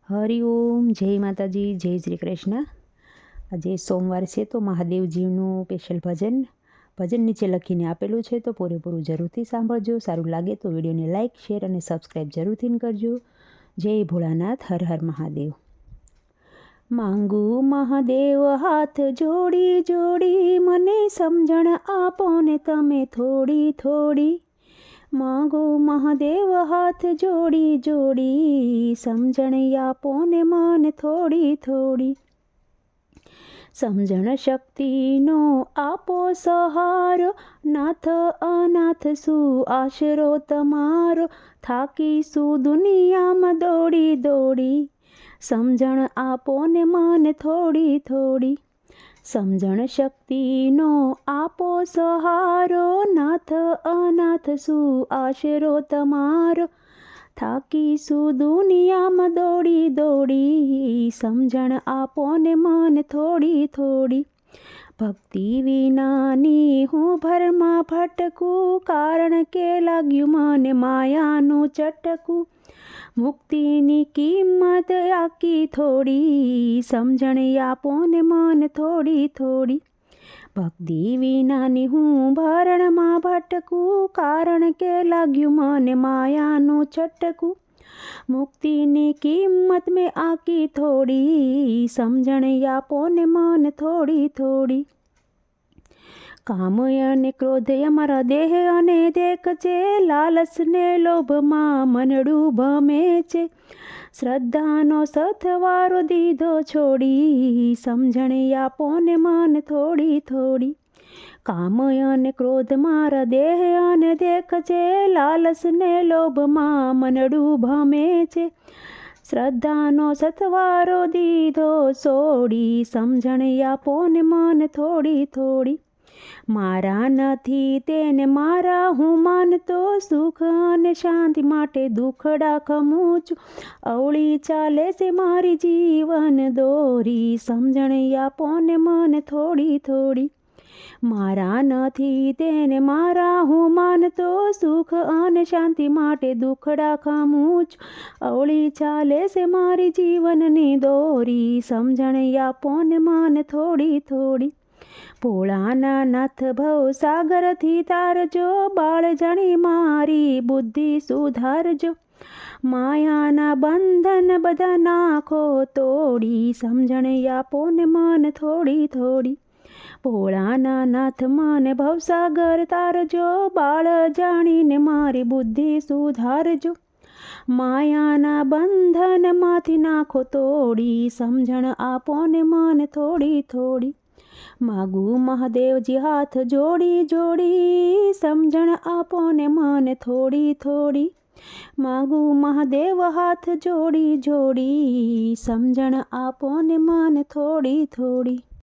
હરિઓમ, જય માતાજી, જય શ્રી કૃષ્ણ। આજે સોમવાર છે તો મહાદેવજીનું સ્પેશિયલ ભજન નીચે લખીને આપેલું છે, તો પૂરેપૂરું જરૂરથી સાંભળજો। સારું લાગે તો વિડીયોને લાઇક, શેર અને સબસ્ક્રાઈબ જરૂરથી કરજો। જય ભોળાનાથ, હર હર મહાદેવ। માંગુ મહાદેવ હાથ જોડી જોડી, મને સમજણ આપો ને તમે થોડી થોડી। માંગુ મહાદેવ હાથ જોડી જોડી, સમજણ આપો ને મને થોડી થોડી। સમજણ શક્તિનો આપો સહારો, નાથ અનાથ શું આશરો તમારો। થાકીશું દુનિયામાં દોડી દોડી, સમજણ આપો ને મને થોડી થોડી। સમજણ શક્તિનો આપો સહારો, નાથ અનાથ શું આશરો તમારો। થાકીશું દુનિયામાં દોડી દોડી, સમજણ આપો ને મને થોડી થોડી। ભક્તિ વિનાની હું ભરમાં ભટકું, કારણ કે લાગ્યું મને માયાનું ચટકું। મુક્તિની કિંમત આકી થોડી, સમજણ આપો ને મને થોડી થોડી। ભક્તિ વિનાની હું ભરણમાં ભટકું, કારણ કે લાગ્યું મને માયાનું ચટકું। મુક્તિની કિંમત મેં આકી થોડી, સમજણ આપો ને મને થોડી થોડી। કામ અને ક્રોધ અમારા દેહ અને દેખ છે, લાલચ ને લોભમાં મનડું ભમે છે। શ્રદ્ધાનો સથવારો દીધો છોડી, સમજણ આપો ને મને થોડી થોડી। કામ અને ક્રોધ મારા દેહ અને દેખ છે, લાલચ ને લોભમાં મનડું ભમે છે। શ્રદ્ધાનો સથવારો દીધો છોડી, સમજણ આપો ને મને થોડી થોડી। મારા નથી તેને મારા હું માનતો, સુખ અને શાંતિ માટે દુખડા ખમું છું। અવળી ચાલે છે મારી જીવન દોરી, સમજણ આપો ને મને થોડી થોડી। મારા નથી તેને મારા હું માનતો, સુખ અને શાંતિ માટે દુખડા ખમું છું। અવળી ચાલે છે મારી જીવનની દોરી, સમજણ આપો ને મને થોડી થોડી। ભોળાના નાથ ભવ સાગરથી તારજો, બાળ જાણી મારી બુદ્ધિ સુધારજો। માયાના બંધન બધા નાખો તોડી, સમજણ આપો ને મને થોડી થોડી। ભોળાના નાથ મને ભવસાગર તારજો, બાળ જાણીને મારી બુદ્ધિ સુધારજો। માયાના બંધનમાંથી નાખો તોડી, સમજણ આપો ને મને થોડી થોડી। માગું મહાદેવજી હાથ જોડી જોડી, સમજણ આપો ને મને થોડી થોડી। માગું મહાદેવ હાથ જોડી જોડી, સમજણ આપો ને મને થોડી થોડી।